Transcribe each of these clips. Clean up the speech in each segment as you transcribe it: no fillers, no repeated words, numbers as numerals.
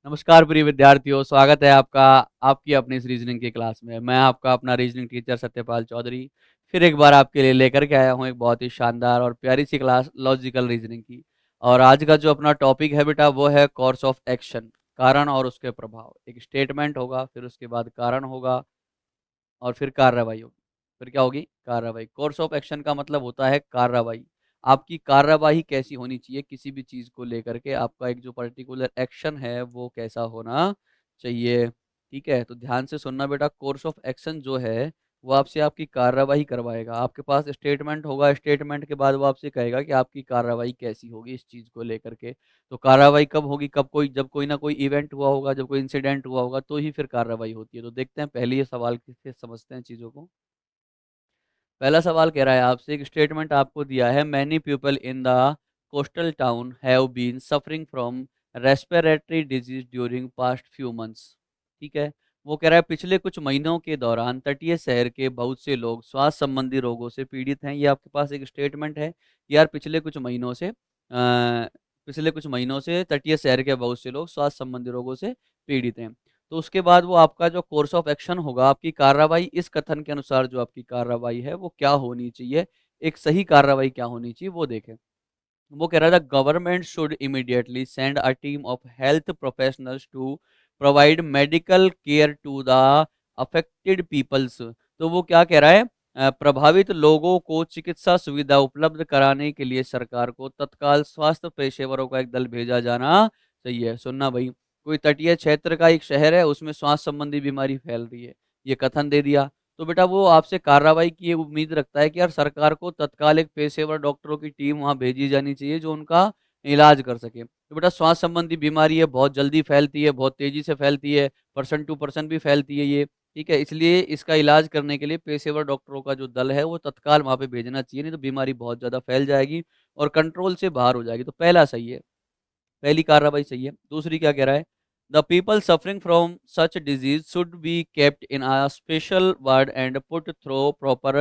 नमस्कार प्रिय विद्यार्थियों, स्वागत है आपका आपकी अपनी इस रीजनिंग की क्लास में। मैं आपका अपना रीजनिंग टीचर सत्यपाल चौधरी फिर एक बार आपके लिए लेकर के आया हूँ एक बहुत ही शानदार और प्यारी सी क्लास लॉजिकल रीजनिंग की। और आज का जो अपना टॉपिक है बेटा वो है कोर्स ऑफ एक्शन, कारण और उसके प्रभाव। एक स्टेटमेंट होगा, फिर उसके बाद कारण होगा और फिर कार्रवाई होगी। फिर क्या होगी? कार्रवाई। कोर्स ऑफ एक्शन का मतलब होता है कार्रवाई। आपकी कार्रवाई कैसी होनी चाहिए किसी भी चीज़ को लेकर के, आपका एक जो पर्टिकुलर एक्शन है वो कैसा होना चाहिए। ठीक है, तो ध्यान से सुनना बेटा। कोर्स ऑफ एक्शन जो है वो आपसे आपकी कार्रवाई करवाएगा। आपके पास स्टेटमेंट होगा, स्टेटमेंट के बाद वो आपसे कहेगा कि आपकी कार्रवाई कैसी होगी इस चीज़ को लेकर के। तो कार्रवाई कब होगी? जब कोई ना कोई इवेंट हुआ होगा, जब कोई इंसिडेंट हुआ होगा, तो ही फिर कार्रवाई होती है। तो देखते हैं पहले ये सवाल से समझते हैं चीज़ों को। पहला सवाल कह रहा है आपसे, एक स्टेटमेंट आपको दिया है, many people in the coastal town have been suffering from respiratory disease during past few months. ठीक है, वो कह रहा है पिछले कुछ महीनों के दौरान तटीय शहर के बहुत से लोग श्वास संबंधी रोगों से पीड़ित हैं। ये आपके पास एक स्टेटमेंट है कि यार पिछले कुछ महीनों से तटीय शहर के बहुत से लोग श्वास संबंधी रोगों से पीड़ित हैं। तो उसके बाद वो आपका जो कोर्स ऑफ एक्शन होगा, आपकी कार्रवाई इस कथन के अनुसार जो आपकी कार्रवाई है वो क्या होनी चाहिए, एक सही कार्रवाई क्या होनी चाहिए वो देखें। वो कह रहा था government should immediately send a team of health professionals to provide medical care to the affected peoples. तो वो क्या कह रहा है? प्रभावित लोगों को चिकित्सा सुविधा उपलब्ध कराने के लिए सरकार को तत्काल स्वास्थ्य पेशेवरों का एक दल भेजा जाना चाहिए। सुनना भाई, कोई तटीय क्षेत्र का एक शहर है, उसमें श्वास संबंधी बीमारी फैल रही है, ये कथन दे दिया। तो बेटा वो आपसे कार्रवाई की उम्मीद रखता है कि यार सरकार को तत्काल एक पेशेवर डॉक्टरों की टीम वहाँ भेजी जानी चाहिए जो उनका इलाज कर सके। तो बेटा श्वास संबंधी बीमारी है, बहुत जल्दी फैलती है, बहुत तेजी से फैलती है, पर्सन टू पर्सन भी फैलती है ये। ठीक है, इसलिए इसका इलाज करने के लिए पेशेवर डॉक्टरों का जो दल है वो तत्काल वहाँ पे भेजना चाहिए, नहीं तो बीमारी बहुत ज़्यादा फैल जाएगी और कंट्रोल से बाहर हो जाएगी। तो पहला सही है, पहली कार्रवाई सही है। दूसरी क्या कह रहा है? The people suffering from such disease should be kept in a special ward and put through proper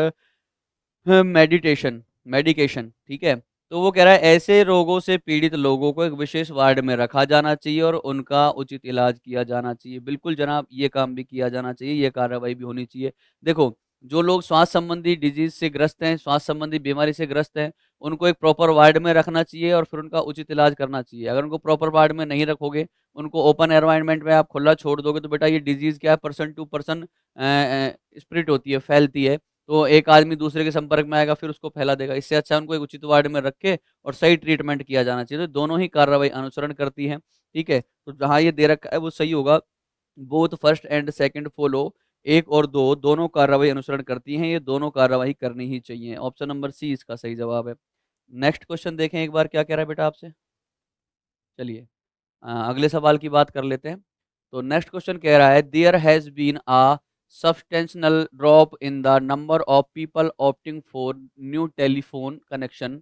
medication. ठीक है, तो वो कह रहा है ऐसे रोगों से पीड़ित लोगों को एक विशेष वार्ड में रखा जाना चाहिए और उनका उचित इलाज किया जाना चाहिए। बिल्कुल जनाब, ये काम भी किया जाना चाहिए, ये कार्रवाई भी होनी चाहिए। देखो, जो लोग श्वास संबंधी डिजीज से ग्रस्त हैं, श्वास संबंधी बीमारी से ग्रस्त हैं, उनको एक प्रॉपर वार्ड में रखना चाहिए और फिर उनका उचित इलाज करना चाहिए। अगर उनको प्रॉपर वार्ड में नहीं रखोगे, उनको ओपन एनवायरनमेंट में आप खुला छोड़ दोगे, तो बेटा ये डिजीज क्या है, पर्सन टू पर्सन स्प्रिट होती है, फैलती है। तो एक आदमी दूसरे के संपर्क में आएगा, फिर उसको फैला देगा। इससे अच्छा उनको एक उचित वार्ड में रखे और सही ट्रीटमेंट किया जाना चाहिए। तो दोनों ही कार्रवाई अनुसरण करती हैं। ठीक है, तो जहाँ ये दे रखा है वो सही होगा। Both first and second follow, एक और दो दोनों कार्रवाई अनुसरण करती हैं, ये दोनों कार्रवाई करनी ही चाहिए। ऑप्शन नंबर सी इसका सही जवाब है। नेक्स्ट क्वेश्चन देखें एक बार क्या कह रहा है बेटा आपसे। चलिए अगले सवाल की बात कर लेते हैं। तो नेक्स्ट क्वेश्चन कह रहा है there has been a substantial drop in the number of people opting for new telephone connection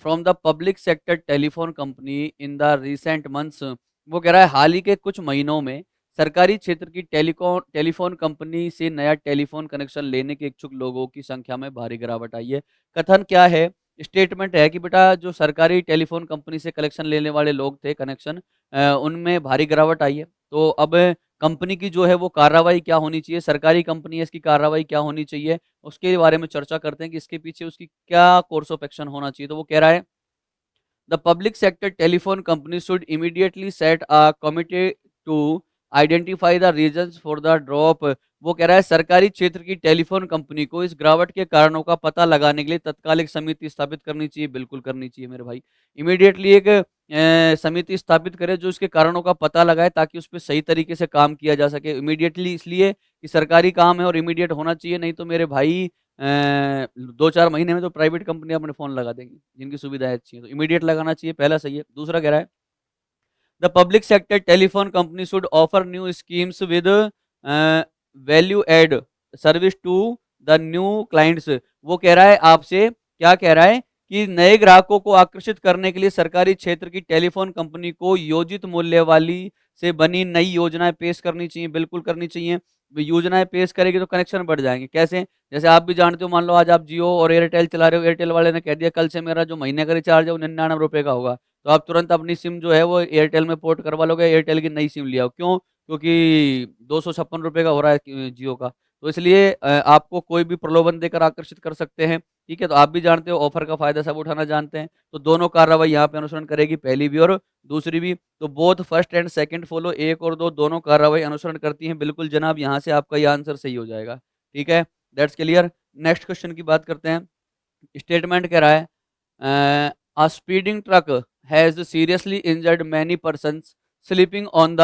from the public sector telephone company in the recent months। वो कह रहा है हाल ही के कुछ महीनों में सरकारी क्षेत्र की टेलीफोन कंपनी से नया टेलीफोन कनेक्शन लेने के इच्छुक लोगों की संख्या में भारी गिरावट आई है। कथन क्या है? स्टेटमेंट है कि बेटा जो सरकारी टेलीफोन कंपनी से कनेक्शन लेने वाले लोग थे कनेक्शन, उनमें भारी गिरावट आई है। तो अब कंपनी की जो है वो कार्रवाई क्या होनी चाहिए, सरकारी कंपनी है इसकी कार्रवाई क्या होनी चाहिए, उसके बारे में चर्चा करते हैं कि इसके पीछे उसकी क्या कोर्स ऑफ एक्शन होना चाहिए। तो वो कह रहा है the public sector telephone company should immediately set a committee to identify the reasons for the drop. वो कह रहा है सरकारी क्षेत्र की टेलीफोन कंपनी को इस गिरावट के कारणों का पता लगाने के लिए तत्काल एक समिति स्थापित करनी चाहिए। बिल्कुल करनी चाहिए मेरे भाई। इमीडिएटली एक समिति स्थापित करे जो इसके कारणों का पता लगाए ताकि उस पर सही तरीके से काम किया जा सके। इमीडिएटली इसलिए कि सरकारी काम है और इमीडिएट होना चाहिए, नहीं तो मेरे भाई 2-4 महीने में तो प्राइवेट कंपनी अपने फ़ोन लगा देंगी, जिनकी सुविधाएँ अच्छी हैं। तो इमीडिएट लगाना चाहिए, पहला सही है। दूसरा कह रहा है the public sector telephone company should offer new schemes with value add service to the new clients. वो कह रहा है आपसे, क्या कह रहा है कि नए ग्राहकों को आकर्षित करने के लिए सरकारी क्षेत्र की टेलीफोन कंपनी को योजित मूल्य वाली से बनी नई योजनाएं पेश करनी चाहिए। बिल्कुल करनी चाहिए। योजनाएं पेश करेगी तो कनेक्शन बढ़ जाएंगे। कैसे? जैसे आप भी जानते हो, मान लो आज आप जियो और एयरटेल चला रहे हो, एयरटेल वाले ने कह दिया कल से मेरा जो महीने का रिचार्ज है वो 99 रुपए का होगा, तो आप तुरंत अपनी सिम जो है वो एयरटेल में पोर्ट करवा लोगे, एयरटेल की नई सिम ले आओ। क्यों? क्योंकि ₹256 का हो रहा है जियो का। तो इसलिए आपको कोई भी प्रलोभन देकर आकर्षित कर सकते हैं, ठीक है? तो आप भी जानते हो ऑफ़र का फ़ायदा सब उठाना जानते हैं। तो दोनों कार्रवाई यहाँ पे अनुसरण करेगी, पहली भी और दूसरी भी। तो both first and second follow, 1 और 2 दोनों कार्रवाई अनुसरण करती हैं। बिल्कुल जनाब, यहाँ से आपका ये आंसर सही हो जाएगा, ठीक है? That's clear. नेक्स्ट क्वेश्चन की बात करते हैं। स्टेटमेंट कह रहा है a speeding truck has seriously injured many persons sleeping on the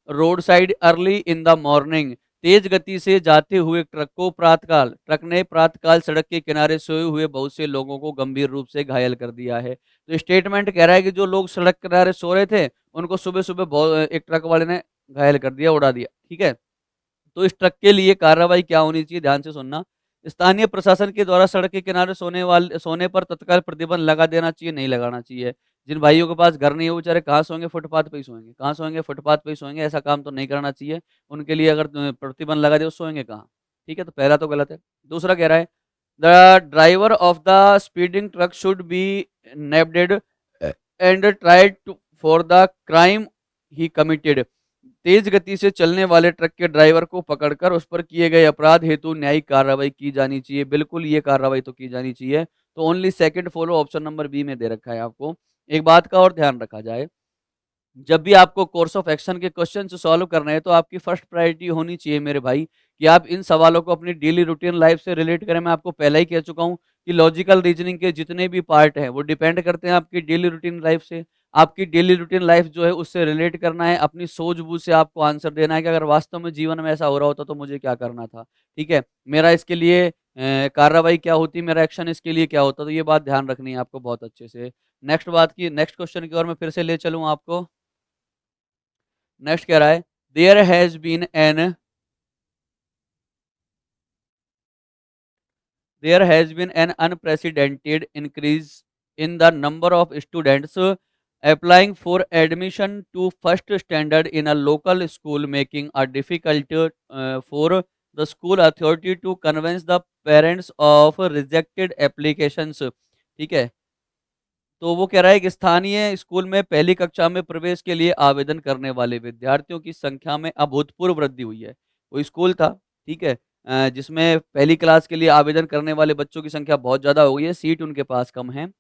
road side early in the morning. तेज गति से जाते हुए ट्रक ने प्रातःकाल सड़क के किनारे सोए हुए बहुत से लोगों को गंभीर रूप से घायल कर दिया है। तो स्टेटमेंट कह रहा है कि जो लोग सड़क किनारे सो रहे थे, उनको सुबह-सुबह एक ट्रक वाले ने घायल कर दिया, उड़ा दिया, ठीक है? तो इस ट्रक के लिए कार्रवाई क्या होनी चाहिए? ध्यान से सुनना। स्थानीय प्रशासन के द्वारा सड़क के किनारे सोने पर तत्काल प्रतिबंध लगा देना चाहिए, नहीं लगाना चाहिए। जिन भाइयों के पास घर नहीं है, वो बेचारे कहाँ सोएँगे? फुटपाथ पे ही सोएँगे। कहाँ सोएँगे? फुटपाथ पे ही सोएँगे। ऐसा काम तो नहीं करना चाहिए। उनके लिए अगर प्रतिबंध लगा दिया तो सोएँगे कहाँ? ठीक है, तो पहला तो गलत है। दूसरा कह रहा है, the driver of the speeding truck should be nabbed and tried to for the crime he committed. तेज गति से चलने वाले ट्रक के ड्राइवर को पकड़कर उस पर किए गए अपराध हेतु न्यायिक कार्रवाई की जानी चाहिए। बिल्कुल ये कार्रवाई तो की जानी चाहिए। तो only second follow option number B में दे रखा है आपको। एक बात का और ध्यान रखा जाए, जब भी आपको कोर्स ऑफ एक्शन के क्वेश्चन सॉल्व करना है, तो आपकी फर्स्ट प्रायोरिटी होनी चाहिए मेरे भाई, कि आप इन सवालों को अपनी डेली रूटीन लाइफ से रिलेट करें। मैं आपको पहले ही कह चुका हूँ कि लॉजिकल रीजनिंग के जितने भी पार्ट हैं, वो डिपेंड करते हैं आपकी डेली रूटीन लाइफ से। आपकी डेली रूटीन लाइफ जो है, उससे रिलेट करना है, अपनी सूझबूझ से आपको आंसर देना है कि अगर वास्तव में जीवन में ऐसा हो रहा होता तो मुझे क्या करना था, ठीक है? मेरा इसके लिए कार्रवाई क्या होती, मेरा एक्शन इसके लिए क्या होता, तो ये बात ध्यान रखनी है आपको बहुत अच्छे से। नेक्स्ट क्वेश्चन की ओर मैं फिर से ले चलूँ आपको। नेक्स्ट कह रहा है, there has been an unprecedented increase in the number of students applying for admission to first standard in a local school, making a difficult for the school authority to convince the parents of rejected applications, ठीक है? तो वो कह रहा है कि स्थानीय school में पहली कक्षा में प्रवेश के लिए आवेदन करने वाले विद्यार्थियों की संख्या में अभूतपूर्व वृद्धि हुई है। वो स्कूल था, ठीक है? जिसमें पहली क्लास के लिए आवेदन करने वाले बच्चों की संख्या बहुत ज़्यादा हो गई है, सीट उनके पास कम है,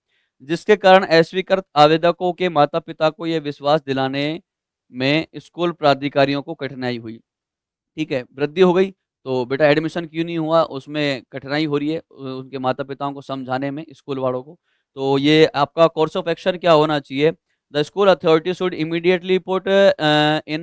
जिसके कारण अस्वीकृत आवेदकों के माता-पिता को ये विश्वास दिलाने में स्कूल प्राधिकारियों को कठिनाई हुई। ठीक है, वृद्धि हो गई, तो बेटा एडमिशन क्यों नहीं हुआ, उसमें कठिनाई हो रही है उनके माता-पिताओं को समझाने में, स्कूल वालों को। तो ये आपका कोर्स ऑफ एक्शन क्या होना चाहिए? The school authority should immediately put in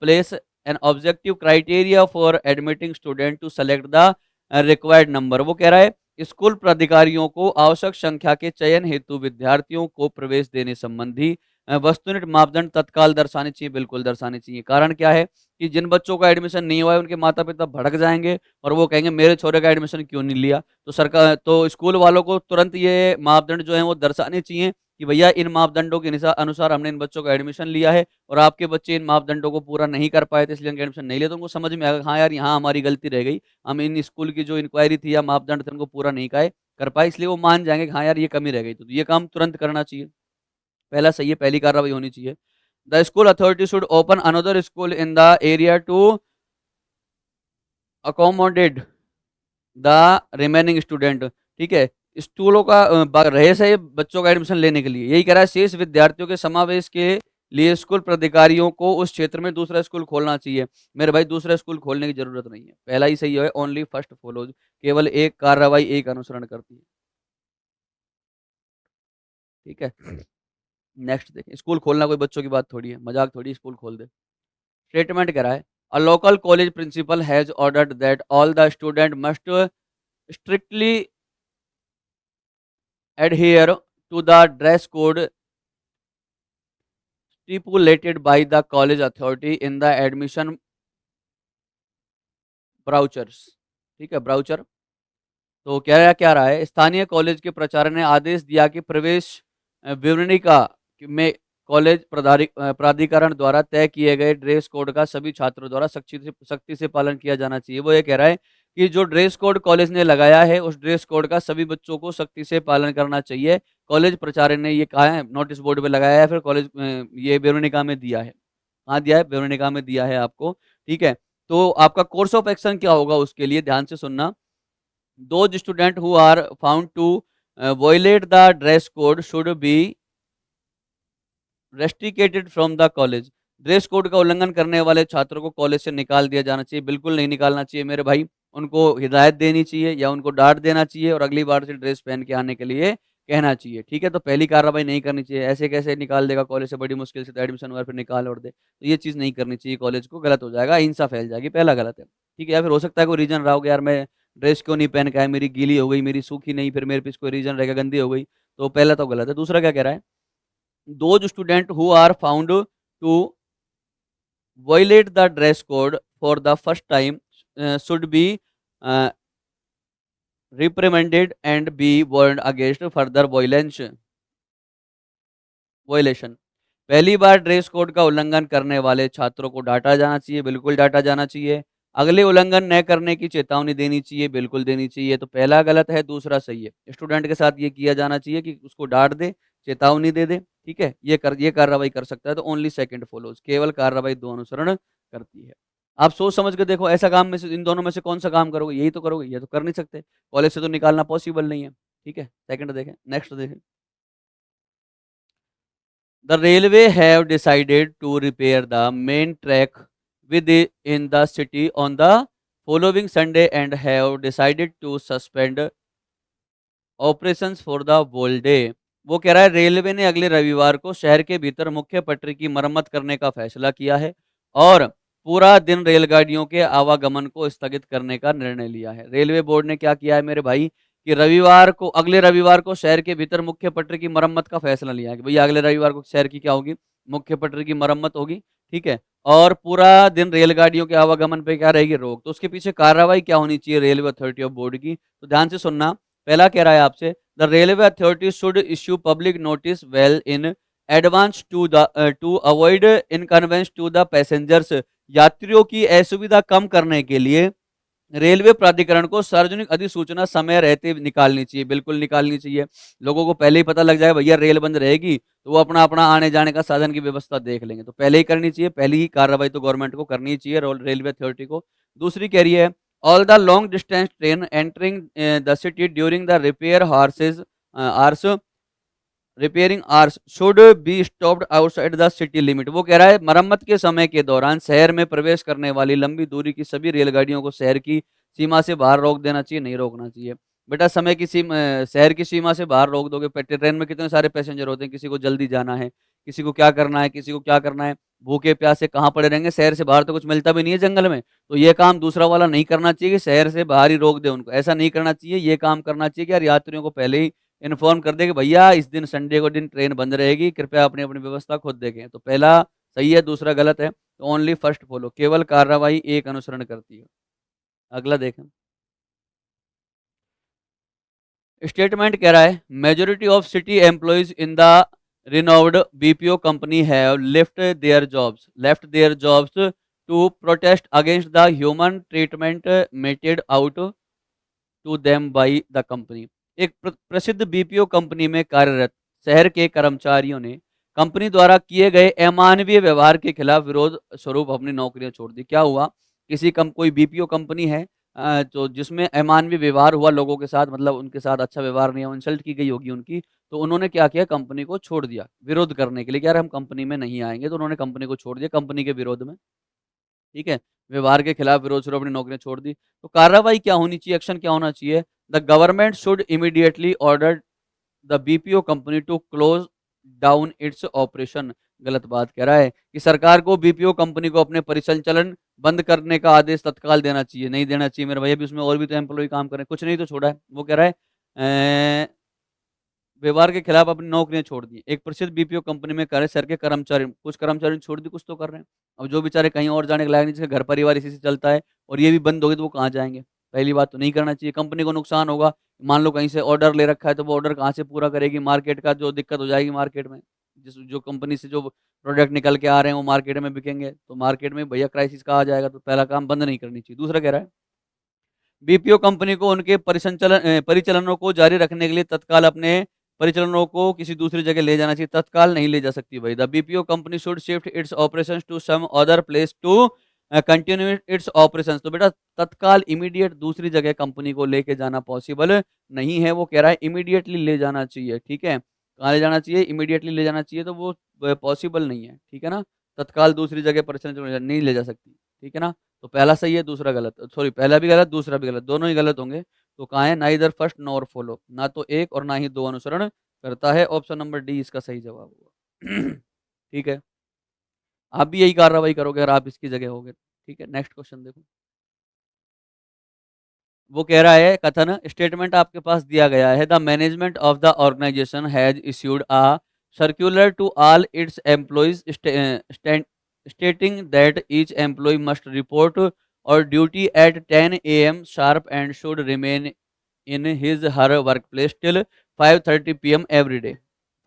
place an objective criteria for admitting student to select the required number. वो कह रहा है, स्कूल प्राधिकारियों को आवश्यक संख्या के चयन हेतु विद्यार्थियों को प्रवेश देने संबंधी वस्तुनिष्ठ मापदंड तत्काल दर्शाने चाहिए, बिल्कुल दर्शाने चाहिए। कारण क्या है कि जिन बच्चों का एडमिशन नहीं हुआ है, उनके माता-पिता भड़क जाएँगे और वो कहेंगे मेरे छोरे का एडमिशन क्यों नहीं लिया? तो स्कूल वालों को तुरंत ये मापदंड जो हैं वो दर्शाने चाहिए कि भैया इन मापदंडों के अनुसार हमने इन बच्चों का एडमिशन लिया है और आपके बच्चे इन मापदंडों को पूरा नहीं कर पाए थे, इसलिए इनका एडमिशन नहीं लिया। तो उनको समझ में आएगा, हाँ यार, यहाँ हमारी गलती रह गई। हम इन स्कूल की जो इंक्वायरी थी या मापदंड थे, उनको पूरा नहीं कर पाए, इसलिए वो मान जाएँगे कि हाँ यार, ये कमी रह गई। तो ये काम तुरंत करना चाहिए। पहला सही है, पहली कार्रवाई होनी चाहिए। The school authority should open another school in the area to accommodate the remaining student, ठीक है? स्कूलों का रहे है बच्चों का एडमिशन लेने के लिए। यही कह रहा है, शेष विद्यार्थियों के समावेश के लिए स्कूल प्राधिकारियों को उस क्षेत्र में दूसरा स्कूल खोलना चाहिए। मेरे भाई, दूसरा स्कूल खोलने की जरूरत नहीं है, पहला ही सही है, ओनली फर्स्ट फॉलो। केवल एक कार्रवाई एक अनुसरण करती है, ठीक है? नेक्स्ट देखें, स्कूल खोलना कोई बच्चों की बात थोड़ी है, मजाक थोड़ी, स्कूल खोल दे। स्टेटमेंट कह रहा है, a local college principal has ordered that all the student must strictly adhere to the dress code stipulated by the college authority in the admission brochures, ठीक है? ब्राउचर। तो क्या रहा है, स्थानीय कॉलेज के प्राचार्य ने आदेश दिया कि प्रवेश विवरणिका में कॉलेज प्राधिकरण द्वारा तय किए गए ड्रेस कोड का सभी छात्रों द्वारा सख्ती से पालन किया जाना चाहिए। वो ये कह रहा है कि जो ड्रेस कोड कॉलेज ने लगाया है, उस ड्रेस कोड का सभी बच्चों को सख्ती से पालन करना चाहिए। कॉलेज प्राचार्य ने ये कहा है, नोटिस बोर्ड पे लगाया है, फिर कॉलेज ये वेरोनिका में दिया है। कहाँ दिया है? वेरोनिका में दिया है आपको, ठीक है? तो आपका कोर्स ऑफ एक्शन क्या होगा उसके लिए ध्यान से सुनना। Those student who are found to violate the dress code should be restricted from the college. Dress code का उल्लंघन करने वाले छात्रों को कॉलेज से निकाल दिया जाना चाहिए। बिल्कुल नहीं निकालना चाहिए मेरे भाई। उनको हिदायत देनी चाहिए या उनको डाँट देना चाहिए और अगली बार से ड्रेस पहन के आने के लिए कहना चाहिए, ठीक है? तो पहली कार्रवाई नहीं करनी चाहिए। ऐसे कैसे निकाल देगा कॉलेज से बड़ी मुश्किल से, तो एडमिशन हुआ फिर निकाल और दे। तो ये चीज़ नहीं करनी चाहिए कॉलेज को, गलत हो जाएगा, हिंसा फैल जाएगी, पहला गलत है, ठीक है? या फिर हो सकता है कोई रीज़न रहा होगा, यार मैं ड्रेस क्यों नहीं पहन के आया, मेरी गीली हो गई, मेरी सूखी नहीं, फिर मेरे पीछे कोई रीज़न रहेगा, गंदी हो गई, तो पहला तो गलत है। दूसरा क्या कह रहा है? Those student who are found to violate the dress code for the first time should be uh, reprimanded and be warned against further violation। पहली बार ड्रेस कोड का उल्लंघन करने वाले छात्रों को डांटा जाना चाहिए, बिल्कुल डांटा जाना चाहिए। अगले उल्लंघन न करने की चेतावनी देनी चाहिए, बिल्कुल देनी चाहिए। तो पहला गलत है, दूसरा सही है। स्टूडेंट के साथ ये किया जाना चाहिए कि उसको डांट दे, चेतावनी दे दे, ठीक है? ये कार्रवाई कर सकता है, तो ओनली सेकंड फॉलोज, केवल कार्रवाई 2 अनुसरण करती है। आप सोच समझ के देखो, ऐसा काम में से इन दोनों में से कौन सा काम करोगे? यही तो करोगे, ये तो कर नहीं सकते। कॉलेज से तो निकालना पॉसिबल नहीं है, ठीक है? सेकंड देखें, नेक्स्ट देखें। The railway have decided to repair the main track within the city on the following Sunday and have decided to suspend operations for the whole day। वो कह रहा है रेलवे ने अगले रविवार को शहर के भीतर मुख्य पटरी की मरम्मत करने का फैसला किया है और पूरा दिन रेलगाड़ियों के आवागमन को स्थगित करने का निर्णय लिया है। रेलवे बोर्ड ने क्या किया है मेरे भाई कि अगले रविवार को शहर के भीतर मुख्य पटरी की मरम्मत का फैसला लिया है कि भैया अगले रविवार को शहर की क्या होगी? मुख्य पटरी की मरम्मत होगी, ठीक है? और पूरा दिन रेलगाड़ियों के आवागमन पे क्या रहेगी? रोक। तो उसके पीछे कार्रवाई क्या होनी चाहिए रेलवे अथॉरिटी ऑफ बोर्ड की? तो ध्यान से सुनना। पहला कह रहा है आपसे, the railway authority should issue public notice well in advance to avoid inconvenience to the passengers. यात्रियों की असुविधा कम करने के लिए रेलवे प्राधिकरण को सार्वजनिक अधिसूचना समय रहते निकालनी चाहिए, बिल्कुल निकालनी चाहिए। लोगों को पहले ही पता लग जाए भैया रेल बंद रहेगी, तो वो अपना अपना आने जाने का साधन की व्यवस्था देख लेंगे। तो पहले ही करनी चाहिए, पहली ही कार्रवाई तो गवर्नमेंट को करनी चाहिए, रेलवे अथॉरिटी को। दूसरी कह रही है, all the long distance train entering the city during the hours repairing hours should be stopped outside the city limit. वो कह रहा है मरम्मत के समय के दौरान शहर में प्रवेश करने वाली लंबी दूरी की सभी रेलगाड़ियों को शहर की सीमा से बाहर रोक देना चाहिए, नहीं रोकना चाहिए। बेटा समय की शहर की सीमा से बाहर रोक दोगे, ट्रेन में कितने सारे पैसेंजर होते हैं, किसी को जल्दी जाना है, किसी को क्या करना है, किसी को क्या करना है, भूखे प्यासे कहाँ पड़े रहेंगे, शहर से बाहर तो कुछ मिलता भी नहीं है जंगल में। तो ये काम दूसरा वाला नहीं करना चाहिए कि शहर से बाहर ही रोक दे उनको, ऐसा नहीं करना चाहिए। ये काम करना चाहिए कि यार यात्रियों को पहले ही इन्फॉर्म कर दे कि भैया इस दिन संडे को दिन ट्रेन बंद रहेगी, कृपया अपनी अपनी व्यवस्था खुद देखें। तो पहला सही है, दूसरा गलत है। तो ओनली फर्स्ट फॉलो, केवल कार्रवाई एक अनुसरण करती है। अगला देखें। स्टेटमेंट कह रहा है, majority of city employees in the renowned BPO company have left their jobs to protest against the human treatment meted out to them by the company. एक प्रसिद्ध बीपीओ कंपनी में कार्यरत शहर के कर्मचारियों ने कंपनी द्वारा किए गए अमानवीय व्यवहार के खिलाफ विरोध स्वरूप अपनी नौकरियां छोड़ दी। क्या हुआ? कोई बीपीओ कंपनी है तो जिसमें अमानवीय व्यवहार हुआ लोगों के साथ, मतलब उनके साथ अच्छा व्यवहार नहीं हुआ, इंसल्ट की गई होगी उनकी, तो उन्होंने क्या किया? कंपनी को छोड़ दिया विरोध करने के लिए कि यार हम कंपनी में नहीं आएंगे। तो उन्होंने कंपनी को छोड़ दिया कंपनी के विरोध में, ठीक है? व्यवहार के खिलाफ विरोध स्वरूप अपनी नौकरियां छोड़ दी। तो कार्रवाई क्या होनी चाहिए? एक्शन क्या होना चाहिए? The government should immediately order the BPO company to close down its operation. गलत बात कह रहा है कि सरकार को बीपीओ कंपनी को अपने परिसंचालन बंद करने का आदेश तत्काल देना चाहिए, नहीं देना चाहिए मेरे भैया। भी उसमें और भी तो एम्प्लॉय काम करें, कुछ नहीं तो छोड़ा है। वो कह रहा है व्यवहार के खिलाफ अपनी नौकरियां छोड़ दी। एक प्रसिद्ध बीपीओ कंपनी में कार्य शहर के कर्मचारी, कुछ कर्मचारी ने छोड़ दी, कुछ तो कर रहे हैं। अब जो बेचारे कहीं और जाने के लायक नहीं, जिसका घर परिवार इसी से चलता है और ये भी बंद हो गई, तो वो कहाँ जाएंगे? पहली बात तो नहीं करना चाहिए, कंपनी को नुकसान होगा। मान लो कहीं से ऑर्डर ले रखा है, तो वो ऑर्डर कहाँ से पूरा करेगी? मार्केट का जो दिक्कत हो जाएगी मार्केट में, जो कंपनी से जो प्रोडक्ट निकल के आ रहे हैं वो मार्केट में बिकेंगे, तो मार्केट में भैया क्राइसिस का आ जाएगा। तो पहला काम बंद नहीं करनी चाहिए। दूसरा कह रहा है बीपीओ कंपनी को उनके परिचालनों को जारी रखने के लिए तत्काल अपने परिचालनों को किसी दूसरी जगह ले जाना चाहिए, तत्काल नहीं ले जा सकती भाई। The BPO company should shift its operations to some other place to continue its operations. तो बेटा तत्काल इमीडिएट दूसरी जगह कंपनी को लेके जाना पॉसिबल नहीं है, वो कह रहा है इमीडिएटली ले जाना चाहिए, ठीक है। कहाँ ले जाना चाहिए? इमीडिएटली ले जाना चाहिए, तो वो पॉसिबल नहीं है, ठीक है ना। तत्काल दूसरी जगह परिचालन नहीं ले जा सकती, ठीक है ना। तो पहला सही है, दूसरा गलत, सॉरी पहला भी गलत दूसरा भी गलत, दोनों ही गलत होंगे। तो कहाँ है? नाइदर फर्स्ट नॉर फॉलो, ना तो एक और ना ही दो अनुसरण करता है। ऑप्शन नंबर डी इसका सही जवाब होगा। ठीक है, आप भी यही कार्रवाई करोगे अगर आप इसकी जगह होगे, ठीक है। नेक्स्ट क्वेश्चन देखो, वो कह रहा है कथन स्टेटमेंट आपके पास दिया गया है, the management of the organisation has issued a circular to all its employees stating that each employee must report or duty at 10 a.m. sharp and should remain in his her workplace till 5:30 p.m. every day,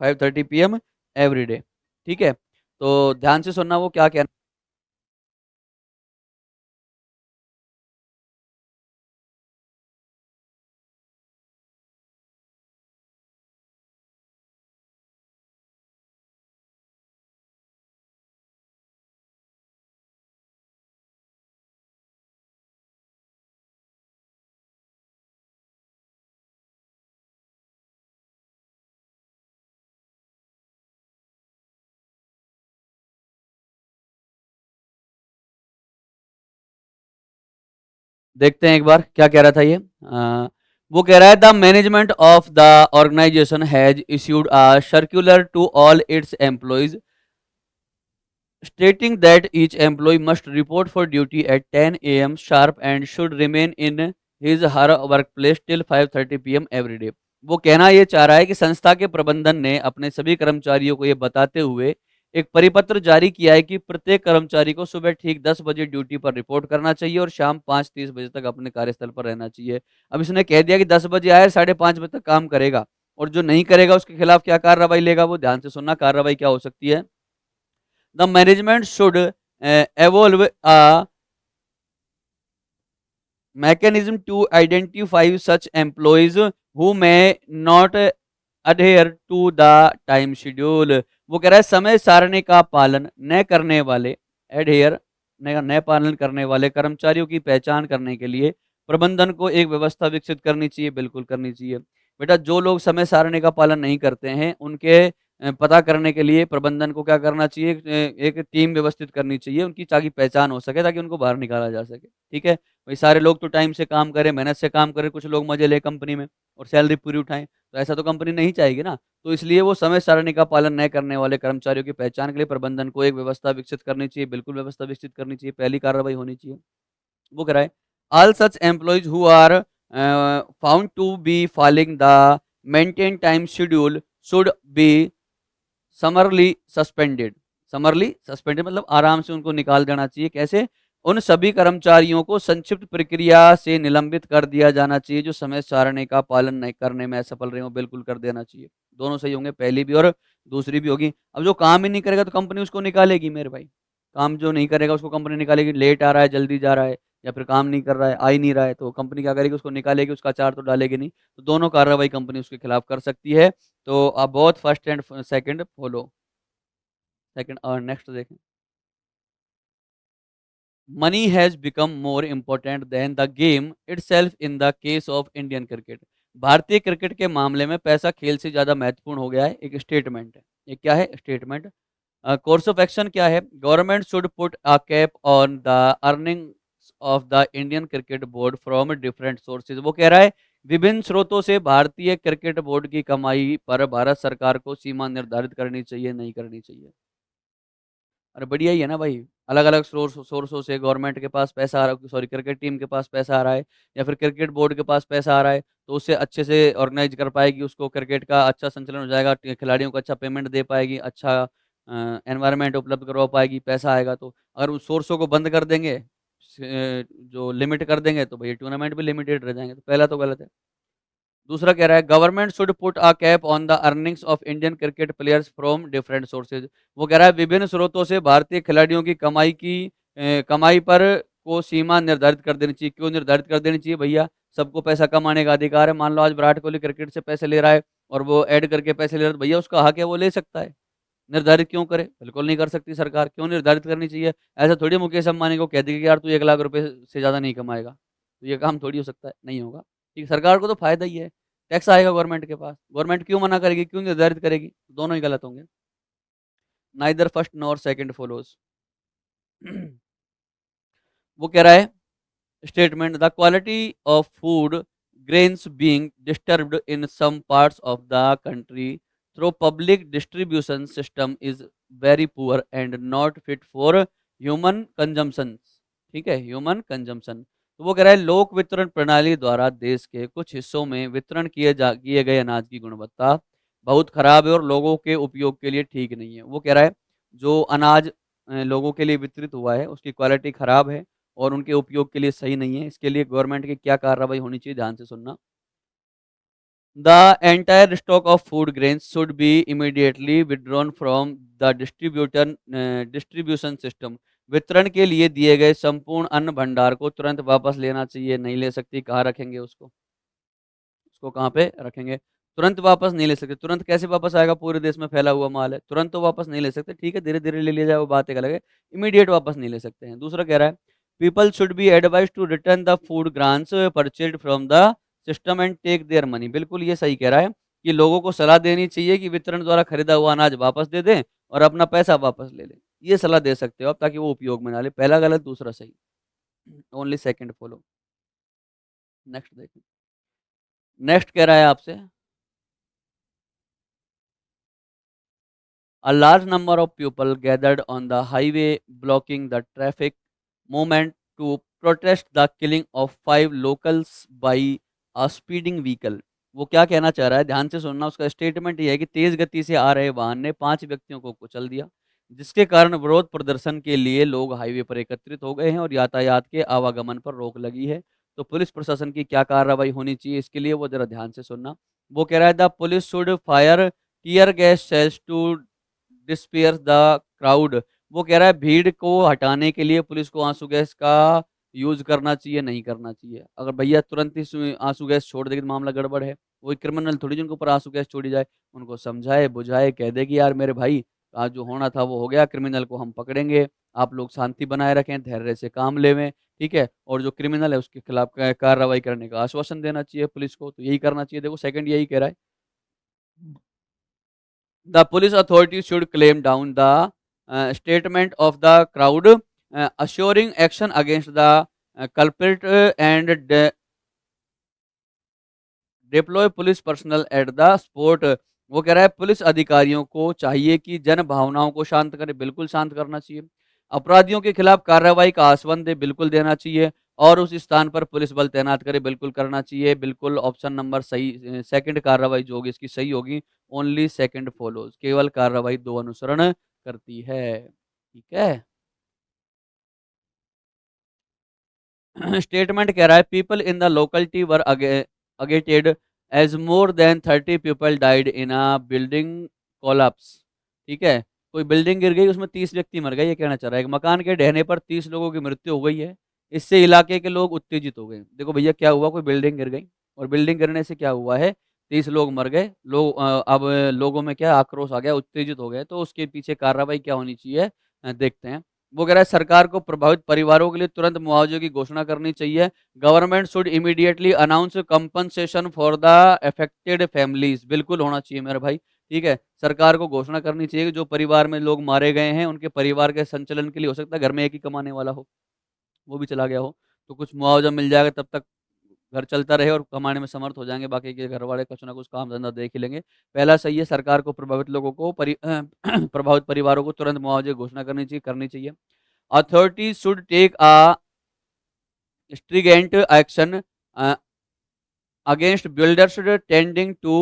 5:30 p.m. every day, ठीक है। तो ध्यान से सुनना वो क्या कहना। देखते हैं एक बार क्या कह रहा था ये। वो कह रहा है the management of the organisation has issued a circular to all its employees stating that each employee must report for duty at 10 a.m. sharp and should remain in his her workplace till 5:30 p.m. every day। वो कहना ये चाह रहा है कि संस्था के प्रबंधन ने अपने सभी कर्मचारियों को ये बताते हुए एक परिपत्र जारी किया है कि प्रत्येक कर्मचारी को सुबह ठीक 10 बजे ड्यूटी पर रिपोर्ट करना चाहिए और शाम 5:30 बजे तक अपने कार्यस्थल पर रहना चाहिए। अब इसने कह दिया कि 10 बजे आए, 5:30 बजे तक काम करेगा, और जो नहीं करेगा उसके खिलाफ क्या कार्रवाई लेगा। वो ध्यान से सुनना, कार्रवाई क्या हो सकती है। The management should evolve a mechanism to identify such employees who may not adhere to the time schedule। वो कह रहा है समय सारणी का पालन न करने वाले, adhere न पालन करने वाले कर्मचारियों की पहचान करने के लिए प्रबंधन को एक व्यवस्था विकसित करनी चाहिए, बिल्कुल करनी चाहिए। बेटा जो लोग समय सारणी का पालन नहीं करते हैं उनके पता करने के लिए प्रबंधन को क्या करना चाहिए, एक टीम व्यवस्थित करनी चाहिए उनकी, ताकि पहचान हो सके, ताकि उनको बाहर निकाला जा सके, ठीक है। भाई सारे लोग तो टाइम से काम करें, मेहनत से काम करें, कुछ लोग मजे ले कंपनी में और सैलरी पूरी उठाएं, तो ऐसा तो कंपनी नहीं चाहेगी ना। तो इसलिए वो समय सारणी का पालन न करने वाले कर्मचारियों की पहचान के लिए प्रबंधन को एक व्यवस्था विकसित करनी चाहिए, बिल्कुल व्यवस्था विकसित करनी चाहिए, पहली कार्रवाई होनी चाहिए। वो कह रहा है all such employees who are found to be following the maintain time schedule should be summarily suspended. Summarily suspended मतलब आराम से उनको निकाल देना चाहिए। कैसे? उन सभी कर्मचारियों को संक्षिप्त प्रक्रिया से निलंबित कर दिया जाना चाहिए जो समय सारणी का पालन नहीं करने में असफल रहे हो, बिल्कुल कर देना चाहिए। दोनों सही होंगे, पहली भी और दूसरी भी होगी। अब जो काम ही नहीं करेगा तो कंपनी उसको निकालेगी मेरे भाई। काम जो नहीं करेगा उसको कंपनी निकालेगी, लेट आ रहा है, जल्दी जा रहा है, या फिर काम नहीं कर रहा है, आ ही नहीं रहा है, तो कंपनी क्या करेगी, उसको निकालेगी, उसका चार्ज तो डालेगी नहीं। तो दोनों कार्रवाई कंपनी उसके खिलाफ कर सकती है। तो अब both first and second follow, second और नेक्स्ट देखें। Money has become more important then the game itself in the case of Indian cricket. भारतीय क्रिकेट के मामले में पैसा खेल से ज़्यादा महत्वपूर्ण हो गया है, एक स्टेटमेंट है। ये क्या है? स्टेटमेंट। कोर्स ऑफ एक्शन क्या है? Government should put a cap on the earnings of the Indian cricket board from different sources. वो कह रहा है विभिन्न स्रोतों से भारतीय क्रिकेट बोर्ड की कमाई पर भारत सरकार को सीमा निर्धारित करनी चाहिए, नहीं करनी चाहिए। अरे बढ़िया ही है ना भाई। अलग-अलग सोर्सों से गवर्नमेंट के पास पैसा आ रहा है, सॉरी क्रिकेट टीम के पास पैसा आ रहा है, या फिर क्रिकेट बोर्ड के पास पैसा आ रहा है, तो उससे अच्छे से ऑर्गेनाइज़ कर पाएगी, उसको क्रिकेट का अच्छा संचालन हो जाएगा, खिलाड़ियों को अच्छा पेमेंट दे पाएगी, अच्छा एनवायरनमेंट उपलब्ध करवा पाएगी, पैसा आएगा तो। अगर उस सोर्सों को बंद कर देंगे, जो लिमिट कर देंगे, तो भई टूर्नामेंट भी लिमिटेड रह जाएँगे, तो पहला तो गलत है। दूसरा कह रहा है government should put a cap on the earnings of Indian cricket players from different sources. वो कह रहा है विभिन्न स्रोतों से भारतीय खिलाड़ियों की कमाई पर को सीमा निर्धारित कर देनी चाहिए। क्यों निर्धारित कर देनी चाहिए भैया? सबको पैसा कमाने का अधिकार है। मान लो आज विराट कोहली क्रिकेट से पैसे ले रहा है और वो ऐड करके पैसे ले रहा है, तो भैया उसका हक है, वो ले सकता है। निर्धारित क्यों करे? बिल्कुल नहीं कर सकती सरकार, क्यों निर्धारित करनी चाहिए? ऐसा थोड़ी मुकेश अंबानी को कह देगी कि यार तू 1 लाख रुपए से ज़्यादा नहीं कमाएगा, तो ये काम थोड़ी हो सकता है, नहीं होगा। ठीक है, सरकार को तो फ़ायदा ही है, टैक्स आएगा गवर्नमेंट के पास, गवर्नमेंट क्यों मना करेगी, क्यों निर्धारित करेगी? दोनों ही गलत होंगे। Neither first nor second follows. वो कह रहा है statement the quality of food grains being disturbed in some parts of the country through public distribution system is very poor and not fit for human consumption। ठीक है, human consumption. तो वो कह रहा है लोक वितरण प्रणाली द्वारा देश के कुछ हिस्सों में वितरण किए गए अनाज की गुणवत्ता बहुत खराब है और लोगों के उपयोग के लिए ठीक नहीं है। वो कह रहा है जो अनाज लोगों के लिए वितरित हुआ है उसकी क्वालिटी खराब है और उनके उपयोग के लिए सही नहीं है। इसके लिए गवर्नमेंट की क्या कार्रवाई होनी चाहिए, ध्यान से सुनना। The entire stock of food grains should be immediately withdrawn from the distribution system. वितरण के लिए दिए गए संपूर्ण अन्न भंडार को तुरंत वापस लेना चाहिए। नहीं ले सकती, कहाँ रखेंगे उसको? उसको कहाँ पे रखेंगे? तुरंत वापस नहीं ले सकते। तुरंत कैसे वापस आएगा? पूरे देश में फैला हुआ माल है, तुरंत तो वापस नहीं ले सकते। ठीक है, धीरे-धीरे ले लिया जाए, वो बात एक अलग है। इमीडिएट वापस नहीं ले सकते हैं। दूसरा कह रहा है, people should be advised to return the food grants purchased from the system and take their money. बिल्कुल ये सही कह रहा है कि लोगों को सलाह देनी चाहिए कि वितरण द्वारा खरीदा हुआ अनाज वापस दे दें और अपना पैसा वापस ले लें। ये सलाह दे सकते हो आप ताकि वो उपयोग में ना लें। पहला गलत, दूसरा सही। Only second follow. नेक्स्ट देखें। नेक्स्ट कह रहा है आपसे, a large number of people gathered on the highway blocking the traffic movement to protest the killing of 5 locals by a speeding vehicle। वो क्या कहना चाह रहा है, ध्यान से सुनना। उसका स्टेटमेंट ये है कि तेज गति से आ रहे वाहन ने 5 व्यक्तियों को कुचल दिया, जिसके कारण विरोध प्रदर्शन के लिए लोग हाईवे पर एकत्रित हो गए हैं और यातायात के आवागमन पर रोक लगी है। तो पुलिस प्रशासन की क्या कार्रवाई होनी चाहिए इसके लिए, वो जरा ध्यान से सुनना। वो कह रहा है the police should fire tear gas shells to despair the crowd. वो कह रहा है भीड़ को हटाने के लिए पुलिस को आंसू गैस का यूज करना चाहिए, नहीं करना चाहिए। अगर भैया तुरंत ही आंसू गैस छोड़ देगी तो मामला गड़बड़ है। वही क्रिमिनल थोड़ी जिनके ऊपर आंसू गैस छोड़ी जाए। उनको समझाए बुझाए, कह दे कि यार मेरे भाई आज जो होना था वो हो गया, क्रिमिनल को हम पकड़ेंगे, आप लोग शांति बनाए रखें, धैर्य से काम लेवें। ठीक है, और जो क्रिमिनल है उसके खिलाफ कार्रवाई करने का आश्वासन देना चाहिए पुलिस को। तो यही करना चाहिए। देखो सेकंड यही कह रहा है, the police authorities should claim down the statement of the crowd, assuring action against the culprit and deploy police personal at the spot. वो कह रहा है पुलिस अधिकारियों को चाहिए कि जन भावनाओं को शांत करें, बिल्कुल शांत करना चाहिए। अपराधियों के खिलाफ कार्रवाई का आश्वासन दे, बिल्कुल देना चाहिए। और उस स्थान पर पुलिस बल तैनात करे, बिल्कुल करना चाहिए। बिल्कुल ऑप्शन नंबर सही, सेकंड कार्रवाई जो होगी इसकी सही होगी। ओनली सेकंड फॉलोज, केवल कार्रवाई दो अनुसरण करती है। ठीक है। स्टेटमेंट कह रहा है people in the locality were agitated as more than 30 people died in a building collapse. ठीक है, कोई बिल्डिंग गिर गई, उसमें 30 व्यक्ति मर गए। ये कहना चाह रहा है एक मकान के ढहने पर 30 लोगों की मृत्यु हो गई है। इससे इलाके के लोग उत्तेजित हो गए। देखो भैया क्या हुआ, कोई बिल्डिंग गिर गई और बिल्डिंग गिरने से क्या हुआ है, 30 लोग मर गए। अब लोगों में क्या आक्रोश आ गया, उत्तेजित हो गए। तो उसके पीछे कार्रवाई क्या होनी चाहिए, देखते हैं। वो कह रहा है सरकार को प्रभावित परिवारों के लिए तुरंत मुआवजे की घोषणा करनी चाहिए। Government should immediately announce compensation for the affected families. बिल्कुल होना चाहिए मेरे भाई। ठीक है, सरकार को घोषणा करनी चाहिए कि जो परिवार में लोग मारे गए हैं उनके परिवार के संचालन के लिए, हो सकता है घर में एक ही कमाने वाला हो, वो भी चला गया हो, तो कुछ मुआवजा मिल जाएगा, तब तक घर चलता रहे और कमाने में समर्थ हो जाएंगे। बाकी के घर वाले कुछ ना कुछ काम धंधा देख ही लेंगे। पहला सही है, सरकार को प्रभावित लोगों को प्रभावित परिवारों को तुरंत मुआवजे की घोषणा करनी चाहिए। Authorities should take a stringent action against builders tending to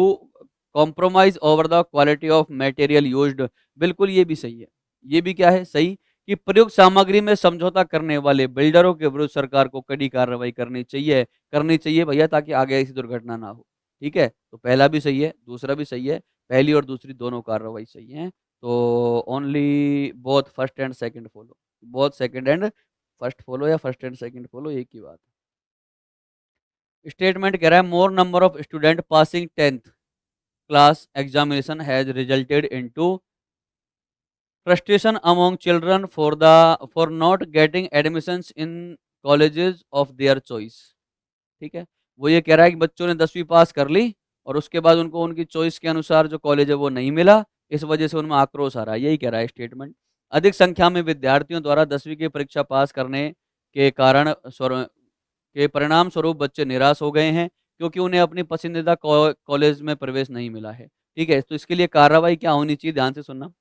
compromise over the quality of material used. बिल्कुल ये भी सही है। ये भी क्या है, सही, कि प्रयुक्त सामग्री में समझौता करने वाले बिल्डरों के विरुद्ध सरकार को कड़ी कार्रवाई करनी चाहिए भैया, ताकि आगे ऐसी दुर्घटना ना हो। ठीक है, तो पहला भी सही है, दूसरा भी सही है। पहली और दूसरी दोनों कार्रवाई सही है। तो only both first and second follow, both second and first follow या फर्स्ट एंड सेकंड फॉलो, एक ही बात है। स्टेटमेंट कह रहा है मोर number of student passing 10th class examination has resulted into frustration among children for not getting admissions in colleges of their choice। ठीक है, वो ये कह रहा है कि बच्चों ने 10वीं पास कर ली और उसके बाद उनको उनकी चॉइस के अनुसार जो कॉलेज है वो नहीं मिला, इस वजह से उनमें आक्रोश आ रहा है, यही कह रहा है स्टेटमेंट। अधिक संख्या में विद्यार्थियों द्वारा 10वीं की परीक्षा पास करने के कारण के परिणाम स्वरूप बच्चे निराश हो गए हैं, क्योंकि उन्हें अपनी पसंदीदा कॉलेज में प्रवेश नहीं मिला है। ठीक है, तो इसके लिए कार्रवाई क्या होनी चाहिए, ध्यान से सुनना।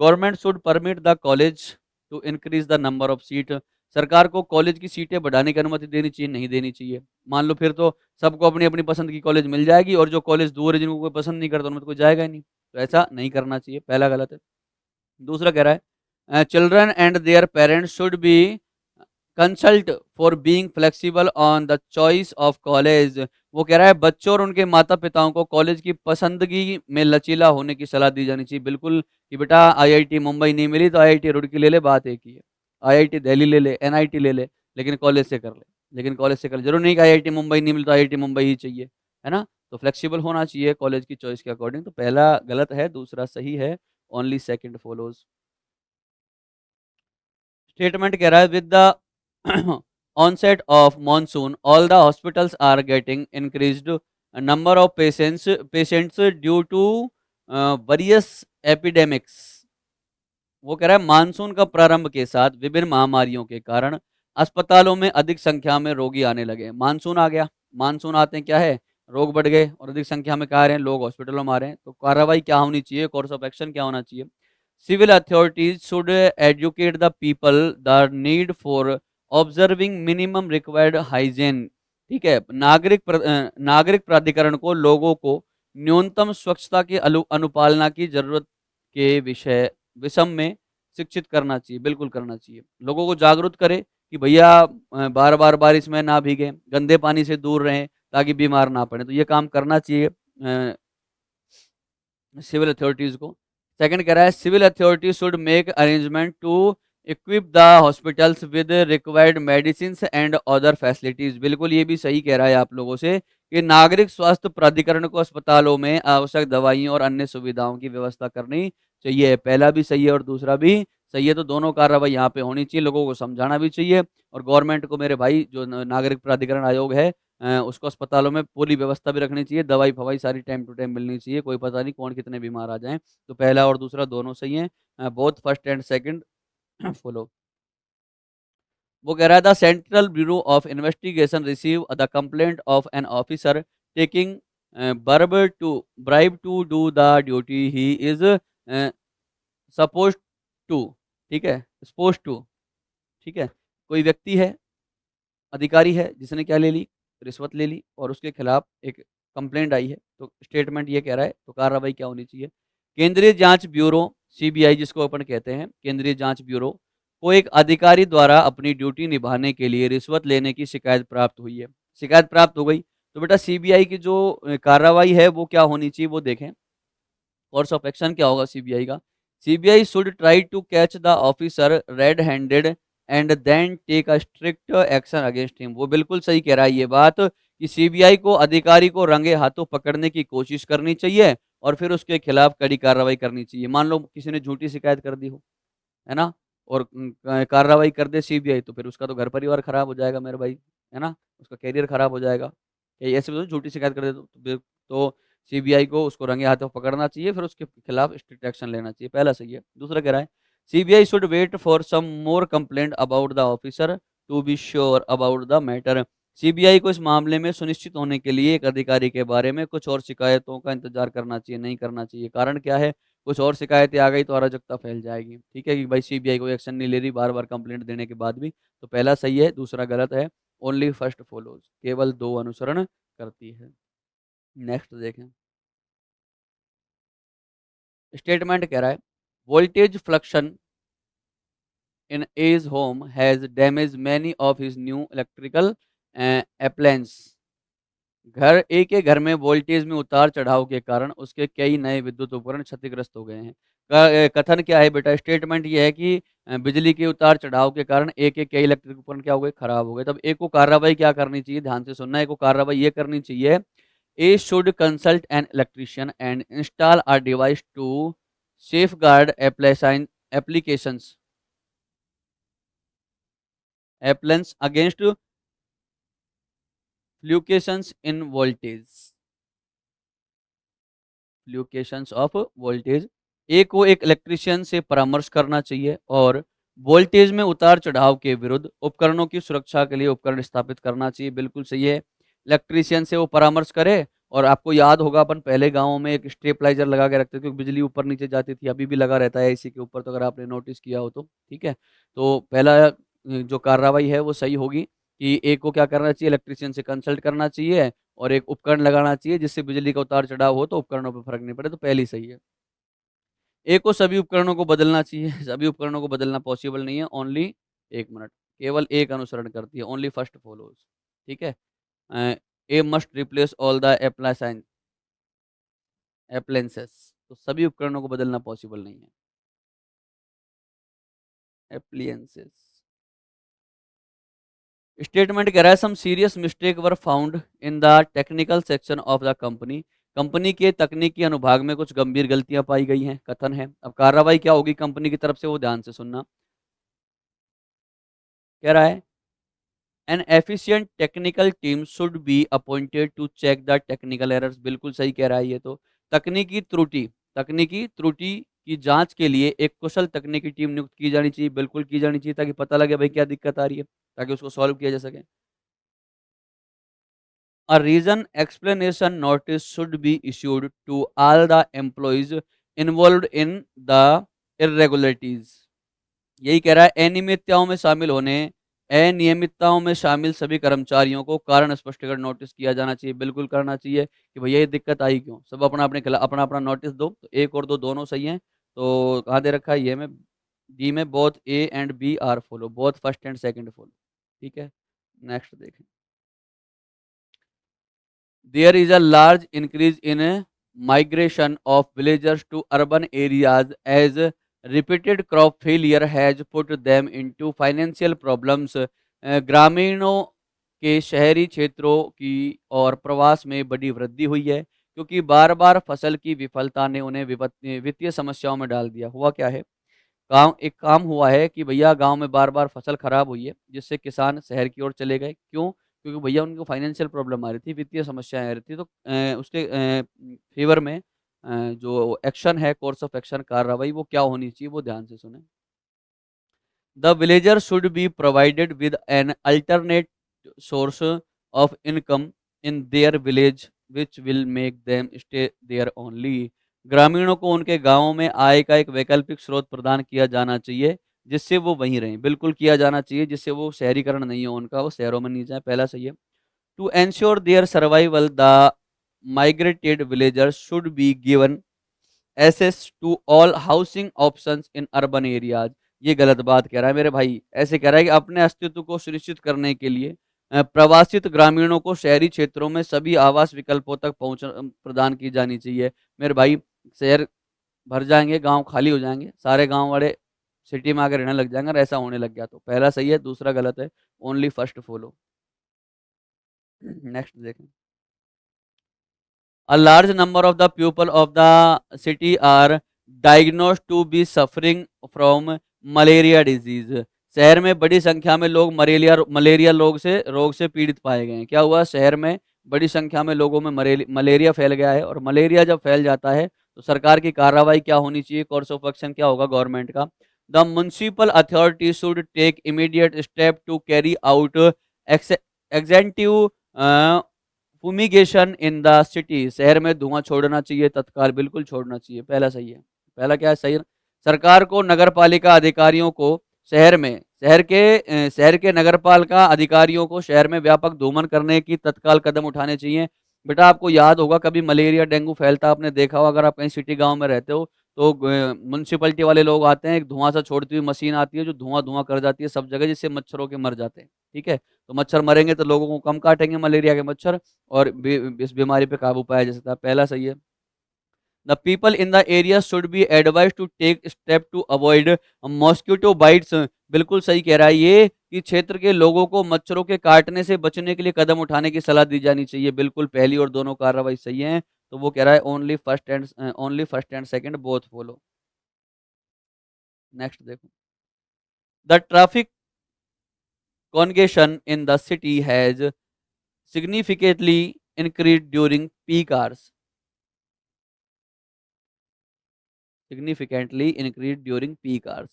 Government should permit the college to increase the number of seat. सरकार को कॉलेज की सीटें बढ़ाने की अनुमति देनी चाहिए, नहीं देनी चाहिए। मान लो फिर तो सबको अपनी अपनी पसंद की कॉलेज मिल जाएगी और जो कॉलेज दूर है जिनको कोई पसंद नहीं करता उनमें तो कोई जाएगा ही नहीं, तो ऐसा नहीं करना चाहिए, पहला गलत है। दूसरा कह रहा है children and their parents should be consult for being flexible on the choice of college. वो कह रहा है बच्चों और उनके माता पिताओं को कॉलेज की पसंदगी में लचीला होने की सलाह दी जानी चाहिए, बिल्कुल, कि बेटा आईआईटी मुंबई नहीं मिली तो आईआईटी रुड़की ले ले, बात एक ही है। आईआईटी दिल्ली ले ले, एनआईटी ले ले, लेकिन कॉलेज से कर ले, लेकिन कॉलेज से कर, जरूर नहीं कि आईआईटी मुंबई नहीं मिली तो आईआईटी मुंबई ही चाहिए, है ना। तो फ्लेक्सिबल होना चाहिए कॉलेज की चॉइस के अकॉर्डिंग। तो पहला गलत है, दूसरा सही है, ओनली सेकंड फॉलोज। स्टेटमेंट कह रहा है with the onset of monsoon all the hospitals are getting increased number of patients due to various epidemics। वो कह रहा है मानसून का प्रारंभ के साथ विभिन्न महामारियों के कारण अस्पतालों में अधिक संख्या में रोगी आने लगे। मानसून आ गया, मानसून आते हैं क्या है, रोग बढ़ गए और अधिक संख्या में कहा रहे हैं लोग हॉस्पिटलों में आ रहे हैं। तो कार्रवाई क्या होनी चाहिए, कोर्स ऑफ एक्शन क्या होना चाहिए। Civil authorities should educate the people the need for observing minimum required hygiene. ठीक है, नागरिक प्राधिकरण को लोगों को न्यूनतम स्वच्छता की अनुपालना की जरूरत के विषम में शिक्षित करना चाहिए, बिल्कुल करना चाहिए। लोगों को जागरूक करे कि भैया बार बार बारिश में ना भीगे, गंदे पानी से दूर रहें ताकि बीमार ना पड़े, तो ये काम करना चाहिए सिविल अथॉरिटीज को। सेकंड कह रहा है civil authorities should make arrangement to equip the hospitals with required medicine and other facilities. बिल्कुल ये भी सही कह रहा है आप लोगों से कि नागरिक स्वास्थ्य प्राधिकरण को अस्पतालों में आवश्यक दवाइयों और अन्य सुविधाओं की व्यवस्था करनी चाहिए। पहला भी सही है और दूसरा भी सही है, तो दोनों कार्रवाई यहाँ पे होनी चाहिए, लोगों को समझाना भी चाहिए। और गवर्नमेंट को मेरे भाई जो नागरिक प्राधिकरण आयोग है उसको अस्पतालों में पूरी व्यवस्था भी रखनी चाहिए, दवाई फवाई सारी टाइम टू टाइम मिलनी चाहिए, कोई पता नहीं कौन कितने बीमार आ जाएं। तो पहला और दूसरा दोनों सही हैं, both first and second follow. वो कह रहा है the central bureau of investigation receive the complaint of an officer taking bribe to do the duty he is suppose to. ठीक है, सपोज टू, ठीक है, कोई व्यक्ति है, अधिकारी है जिसने क्या ले ली, रिश्वत ले ली और उसके खिलाफ एक कंप्लेंट आई है, तो स्टेटमेंट ये कह रहा है, तो कार्रवाई क्या होनी चाहिए। केंद्रीय जांच ब्यूरो सीबीआई जिसको अपन कहते हैं, केंद्रीय जांच ब्यूरो को एक अधिकारी द्वारा अपनी ड्यूटी निभाने के लिए रिश्वत लेने की शिकायत प्राप्त हुई है। शिकायत प्राप्त हो गई तो बेटा सीबीआई की जो कार्रवाई है वो क्या होनी चाहिए वो देखें। कोर्स ऑफ एक्शन क्या होगा सीबीआई का, CBI should try to catch the officer red handed and then take a strict action against him. वो बिल्कुल सही कह रहा है ये बात कि सीबीआई को अधिकारी को रंगे हाथों पकड़ने की कोशिश करनी चाहिए और फिर उसके खिलाफ कड़ी कार्रवाई करनी चाहिए। मान लो किसी ने झूठी शिकायत कर दी हो, है ना, और कार्रवाई कर दे सीबीआई, तो फिर उसका तो घर परिवार खराब हो जाएगा मेरे भाई, है ना, उसका करियर खराब हो जाएगा। ये ऐसे तो झूठी शिकायत कर दे तो सीबीआई को उसको रंगे हाथों पकड़ना चाहिए, फिर उसके खिलाफ स्ट्रिक्ट एक्शन लेना चाहिए, पहला सही है। दूसरा कह रहा है CBI should wait for some more complaint about the officer to be sure about the matter. CBI को इस मामले में सुनिश्चित होने के लिए एक अधिकारी के बारे में कुछ और शिकायतों का इंतजार करना चाहिए, नहीं करना चाहिए। कारण क्या है, कुछ और शिकायतें आ गई तो अराजकता फैल जाएगी। ठीक है कि भाई सीबीआई कोई एक्शन नहीं ले रही बार बार कंप्लेंट देने के बाद भी, तो पहला सही है, दूसरा गलत है। ओनली फर्स्ट फॉलोज, केवल दो अनुसरण करती है। नेक्स्ट देखें, स्टेटमेंट कह रहा है voltage fluctuation in A's home has damage many of his new electrical appliance. एक के घर में वोल्टेज में उतार चढ़ाव के कारण उसके कई नए विद्युत उपकरण क्षतिग्रस्त हो गए हैं। कथन क्या है बेटा, स्टेटमेंट ये है कि बिजली के उतार चढ़ाव के कारण एक एक कई इलेक्ट्रिक उपकरण क्या हो गए, खराब हो गए। तब एक को कार्रवाई क्या करनी चाहिए, ध्यान से सुनना, एक को कार्रवाई ये करनी चाहिए A should consult an electrician and install a device to safeguard applications appliance against fluctuations in voltage fluctuations of voltage. A को एक इलेक्ट्रिशियन से परामर्श करना चाहिए और वोल्टेज में उतार चढ़ाव के विरुद्ध उपकरणों की सुरक्षा के लिए उपकरण स्थापित करना चाहिए। बिल्कुल सही है, इलेक्ट्रिशियन से वो परामर्श करे। और आपको याद होगा अपन पहले गाँव में एक स्टेबलाइजर लगा के रखते थे क्योंकि बिजली ऊपर नीचे जाती थी, अभी भी लगा रहता है इसी के ऊपर, तो अगर आपने नोटिस किया हो तो ठीक है। तो पहला जो कार्रवाई है वो सही होगी कि ए को क्या करना चाहिए, इलेक्ट्रिशियन से कंसल्ट करना चाहिए और एक उपकरण लगाना चाहिए जिससे बिजली का उतार चढ़ाव हो तो उपकरणों पे फर्क नहीं पड़े, तो पहली सही है। ए को सभी उपकरणों को बदलना चाहिए, सभी उपकरणों को बदलना पॉसिबल नहीं है, ओनली 1 मिनट, केवल एक अनुसरण करती है, ओनली फर्स्ट फॉलोज, ठीक है। A must replace all the appliances, तो सभी उपकरणों को बदलना पॉसिबल नहीं है। एप्लियंसेस स्टेटमेंट कह रहा है some serious mistake were found in the technical section of the company, company के तकनीकी अनुभाग में कुछ गंभीर गलतियां पाई गई हैं, कथन है। अब कार्रवाई क्या होगी कंपनी की तरफ से वो ध्यान से सुनना। कह रहा है an efficient technical team should be appointed to check the technical errors, बिल्कुल सही कह रहा है ये तो। तकनीकी त्रुटि तकनीकी त्रुटि की जांच के लिए एक कुशल तकनीकी टीम नियुक्त की जानी चाहिए, बिल्कुल की जानी चाहिए, ताकि पता लगे भाई क्या दिक्कत आ रही है, ताकि उसको सॉल्व किया जा सके। A reason explanation notice should be issued to all the employees involved in the irregularities। यही कह रहा है अनियमितताओं में शामिल सभी कर्मचारियों को कारण स्पष्टीकरण नोटिस किया जाना चाहिए, बिल्कुल करना चाहिए कि भैया ये दिक्कत आई क्यों, सब अपना अपने अपना अपना नोटिस दो। तो एक और दो दोनों सही हैं, तो कहाँ दे रखा है ये में डी में, both A and B are follow, both first and second follow, ठीक है। नेक्स्ट देखें। There is a large increase in migration of villagers to urban areas as repeated crop failure has put them into financial problems। ग्रामीणों के शहरी क्षेत्रों की और प्रवास में बड़ी वृद्धि हुई है क्योंकि बार बार फसल की विफलता ने उन्हें वित्तीय समस्याओं में डाल दिया। हुआ क्या है, एक काम हुआ है कि भैया गाँव में बार-बार फसल खराब हुई है, जिससे किसान शहर की ओर चले गए। क्यों? क्योंकि भैया उनको फाइनेंशियल प्रॉब्लम आ रही थी, वित्तीय समस्याएँ आ रही थी। तो उसके फ़ेवर में जो एक्शन है, कोर्स ऑफ एक्शन कार्रवाई वो क्या होनी चाहिए, वो ध्यान से सुनें। The villager should be provided with an alternate source of income in their village which will make them stay there only। ग्रामीणों को उनके गाँव में आय का एक वैकल्पिक स्रोत प्रदान किया जाना चाहिए, जिससे वो वहीं रहें। बिल्कुल किया जाना चाहिए, जिससे वो शहरीकरण नहीं हो उनका, वो शहरों में नहीं जाएँ, पहला सही है। To ensure their survival, the migrated villagers should be given access to all housing options in urban areas। ये गलत बात कह रहा है मेरे भाई, ऐसे कह रहा है कि अपने अस्तित्व को सुनिश्चित करने के लिए प्रवासित ग्रामीणों को शहरी क्षेत्रों में सभी आवास विकल्पों तक पहुंच प्रदान की जानी चाहिए। मेरे भाई, शहर भर जाएंगे, गांव खाली हो जाएंगे, सारे गांव वाले सिटी में आकर रहने लग जाएंगे, और ऐसा होने लग गया तो पहला सही है, दूसरा गलत है, ओनली फर्स्ट फॉलो। नेक्स्ट देखें। A large number of the people of the city are diagnosed to be suffering from malaria disease। शहर में बड़ी संख्या में लोग मलेरिया मलेरिया रोग से पीड़ित पाए गए हैं। क्या हुआ, शहर में बड़ी संख्या में लोगों में मलेरिया फैल गया है, और मलेरिया जब फैल जाता है तो सरकार की कार्रवाई क्या होनी चाहिए, कोर्स ऑफ एक्शन क्या होगा गवर्नमेंट का। The municipal authority should take immediate step to carry out extensive fumigation in the city. शहर में धुआं छोड़ना चाहिए तत्काल, बिल्कुल छोड़ना चाहिए, पहला सही है। पहला क्या है सही, सरकार को नगर पालिका अधिकारियों को शहर के नगर पालिका अधिकारियों को शहर में व्यापक धूमन करने की तत्काल कदम उठाने चाहिए। बेटा आपको याद होगा कभी मलेरिया डेंगू फैलता आपने देखा हो, अगर आप कहीं सिटी गांव में रहते हो तो म्यूनसिपलिटी वाले लोग आते हैं, एक धुआं सा छोड़ती हुई मशीन आती है जो धुआं धुआं कर जाती है सब जगह, जिससे मच्छरों के मर जाते हैं, ठीक है। तो मच्छर मरेंगे तो लोगों को कम काटेंगे मलेरिया के मच्छर, और इस बीमारी पे काबू पाया जा सकता है, पहला सही है। The people in the area should be advise to take step to avoid mosquito bites. बिल्कुल सही कह रहा है ये कि क्षेत्र के लोगों को मच्छरों के काटने से बचने के लिए कदम उठाने की सलाह दी जानी चाहिए। बिल्कुल पहली और दोनों कार्रवाई सही है। तो वो कह रहा है only first and second both follow. Next देखो, the traffic congestion in the city has significantly increased during peak hours. Significantly increase during peak hours.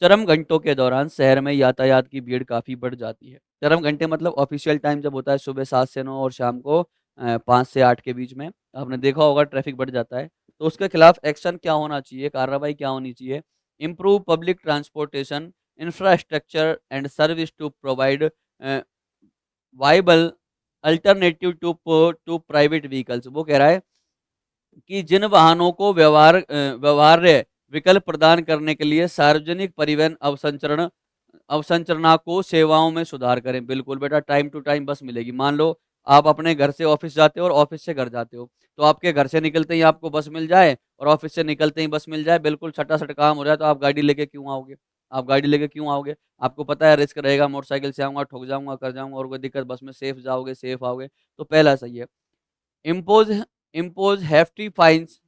चरम घंटों के दौरान शहर में यातायात की भीड़ काफ़ी बढ़ जाती है। चरम घंटे मतलब ऑफिशियल टाइम जब होता है सुबह 7 से 9 और शाम को 5 से 8 के बीच में, आपने देखा होगा ट्रैफिक बढ़ जाता है। तो उसके खिलाफ एक्शन क्या होना चाहिए, कार्रवाई क्या होनी चाहिए? Improve public transportation infrastructure and service to provide viable alternative to private vehicles. वो कह रहा है कि जिन वाहनों को व्यवहार्य विकल्प प्रदान करने के लिए सार्वजनिक परिवहन अवसंरचना को सेवाओं में सुधार करें। बिल्कुल बेटा, टाइम टू टाइम बस मिलेगी। मान लो आप अपने घर से ऑफिस जाते हो और ऑफिस से घर जाते हो, तो आपके घर से निकलते ही आपको बस मिल जाए और ऑफिस से निकलते ही बस मिल जाए, बिल्कुल छटाछट काम हो जाए, तो आप गाड़ी लेके क्यों आओगे? आप गाड़ी लेके क्यों आओगे? आपको पता है रिस्क रहेगा, मोटरसाइकिल से आऊंगा, ठुक जाऊंगा, कर जाऊंगा और कोई दिक्कत, बस में सेफ जाओगे, सेफ आओगे। तो पहला सही है। इम्पोज इम्पोज हेफ्टी फाइन्स,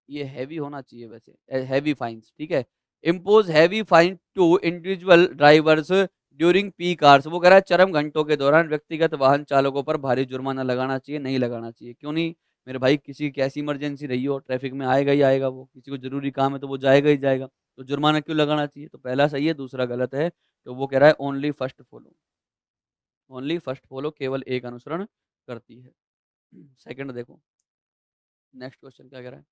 ये हैवी होना चाहिए वैसे, हैवी फाइन्स, ठीक है। Impose heavy fine to individual drivers during peak hours. वो कह रहा है चरम घंटों के दौरान व्यक्तिगत वाहन चालकों पर भारी जुर्माना लगाना चाहिए, नहीं लगाना चाहिए। क्यों नहीं मेरे भाई? किसी की ऐसी इमरजेंसी रही हो, ट्रैफिक में आएगा ही आएगा, वो किसी को जरूरी काम है तो वो जाएगा ही जाएगा, तो जुर्माना क्यों लगाना चाहिए? तो पहला सही है, दूसरा गलत है। तो वो कह रहा है only first follow, only first follow, केवल एक अनुसरण करती है। सेकंड देखो, नेक्स्ट क्वेश्चन क्या कह रहा है?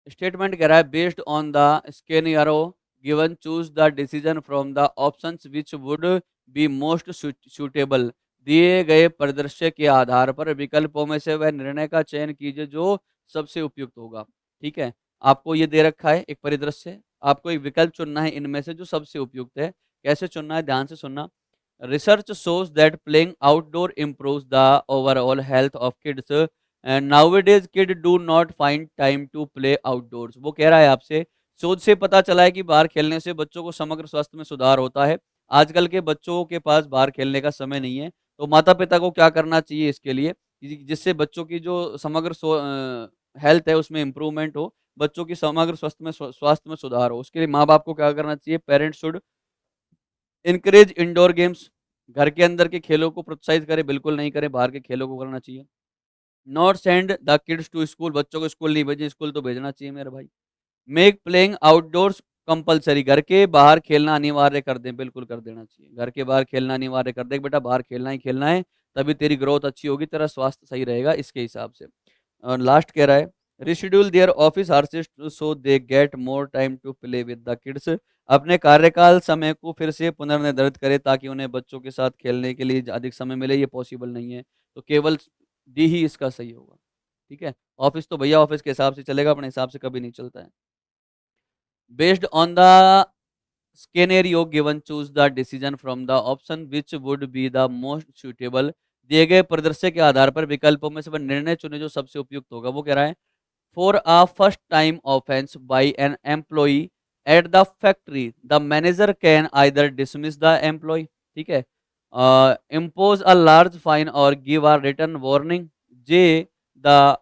स्टेटमेंट कह रहा है based on the scenario given choose the decision from the options which would be most suitable. दिए गए परिदृश्य के आधार पर विकल्पों में से वह निर्णय का चयन कीजिए जो सबसे उपयुक्त होगा। ठीक है, आपको ये दे रखा है एक परिदृश्य, आपको एक विकल्प चुनना है इनमें से जो सबसे उपयुक्त है। कैसे चुनना है, ध्यान से सुनना। Research shows that playing outdoor improves the overall health of kids and nowadays kid do not find time to play outdoors. वो कह रहा है आपसे, शोध से पता चला है कि बाहर खेलने से बच्चों को समग्र स्वास्थ्य में सुधार होता है। आजकल के बच्चों के पास बाहर खेलने का समय नहीं है, तो माता पिता को क्या करना चाहिए इसके लिए, जिससे बच्चों की जो समग्र हेल्थ है उसमें इंप्रूवमेंट हो, बच्चों की समग्र स्वास्थ्य में सुधार हो। उसके लिए माँ बाप को क्या करना चाहिए? Parents should encourage indoor games, घर के अंदर के खेलों को प्रोत्साहित करें, बिल्कुल नहीं करें, बाहर के खेलों को करना चाहिए। Not send the kids to school, बच्चों को स्कूल नहीं भेजें, स्कूल तो भेजना चाहिए मेरे भाई। मेक प्लेइंग आउटडोर्स कंपलसरी, घर के बाहर खेलना अनिवार्य कर दें, बिल्कुल कर देना चाहिए। घर के बाहर खेलना अनिवार्य कर दें, बेटा बाहर खेलना ही खेलना है, तभी तेरी ग्रोथ अच्छी होगी, तेरा स्वास्थ्य सही रहेगा इसके हिसाब से। और लास्ट कह रहा है reschedule their office hours so they get more time to play with the kids. अपने कार्यकाल समय को फिर से पुनर्निर्धारित करें ताकि उन्हें बच्चों के साथ खेलने के लिए अधिक समय मिले। ये पॉसिबल नहीं है, तो केवल डी ही इसका सही होगा। ठीक है, ऑफिस तो भैया ऑफिस के हिसाब से चलेगा, अपने हिसाब से कभी नहीं चलता है। Based on the scenario given choose the decision from the option which would be the most suitable. दिए गए परिदृश्य के आधार पर विकल्पों में से वह निर्णय चुने जो सबसे उपयुक्त होगा। वो कह रहा है for a first time offence by an employee at the factory the manager can either dismiss the employ, ठीक है, इम्पोज अ लार्ज फाइन और गिव अ रिटन वार्निंग। जे the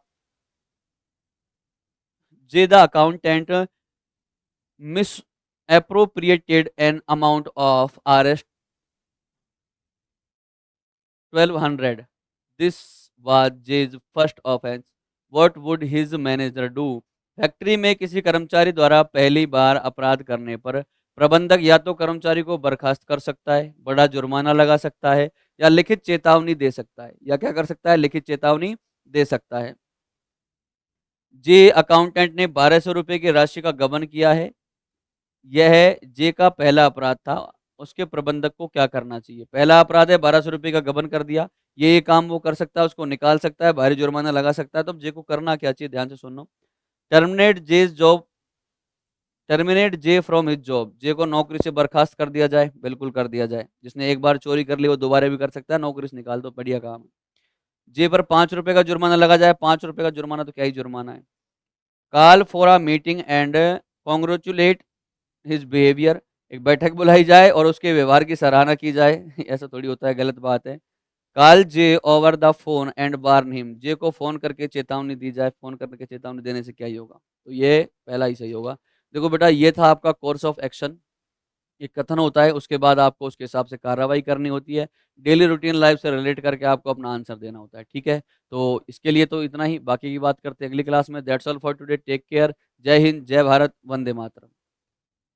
the accountant misappropriated an amount of Rs 1200. This was Jay's first offense. What would his manager do? Factory में किसी कर्मचारी द्वारा पहली बार अपराध करने पर प्रबंधक या तो कर्मचारी को बर्खास्त कर सकता है, बड़ा जुर्माना लगा सकता है, या लिखित चेतावनी दे सकता है। या क्या कर सकता है? लिखित चेतावनी दे सकता है। जे अकाउंटेंट ने 1200 रुपए की राशि का गबन किया है, यह जे का पहला अपराध था। उसके प्रबंधक को क्या करना चाहिए? पहला अपराध है, 1200 रुपये का गबन कर दिया, ये काम वो कर सकता है, उसको निकाल सकता है, भारी जुर्माना लगा सकता है। तो अब जे को करना क्या चाहिए, ध्यान से सुनो। Terminate J's job, terminate J from his job, J को नौकरी से बर्खास्त कर दिया जाए, बिल्कुल कर दिया जाए। जिसने एक बार चोरी कर ली वो दोबारा भी कर सकता है, नौकरी से निकाल दो, बढ़िया काम है। जे पर ₹5 का जुर्माना लगा जाए, ₹5 का जुर्माना तो क्या ही जुर्माना है। Call for a meeting and congratulate his behaviour, एक बैठक बुलाई जाए और उसके व्यवहार की सराहना की जाए। ऐसा थोड़ी होता है, गलत बात है। Call J over the phone and warn him, J को फ़ोन करके चेतावनी दी जाए, फ़ोन करके चेतावनी देने से क्या ही होगा? तो ये पहला ही सही होगा। देखो बेटा, ये था आपका कोर्स ऑफ एक्शन। एक कथन होता है, उसके बाद आपको उसके हिसाब से कार्रवाई करनी होती है। डेली रूटीन लाइफ़ से रिलेट करके आपको अपना आंसर देना होता है, ठीक है? तो इसके लिए तो इतना ही, बाकी की बात करते हैं अगली क्लास में। That's all for today, take care. जय हिंद, जय भारत, वंदे मातरम।